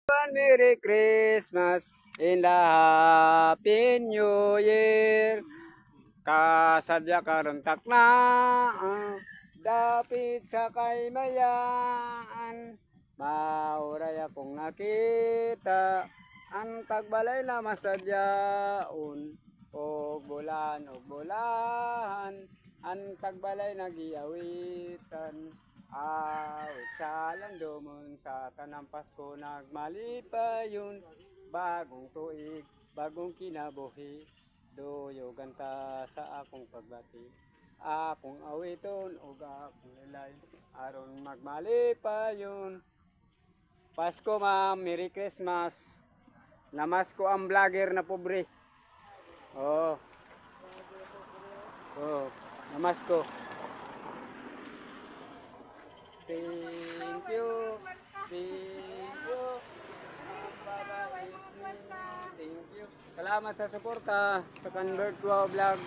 Merry Christmas in the Happy New Year. Kasadya karontak na dapit sa kay mayan. Mauray akong nakita ang tagbalay na masadyaon. Og bulan, ang tagbalay nagiawitan. Awit sa landomon sa tanang Pasko nagmalipayon. Bagong tuig, bagong kinabuhi. Duyogan ta sa akong pagbati. Akong awiton ug akong ilay aron magmalipayon. Pasko ma'am, Merry Christmas. Namas ko ang vlogger na pobre. Oh, oh, namas ko. Thank you. Thank you. Thank you. Salamat sa suporta sa Convert Wow Vlog.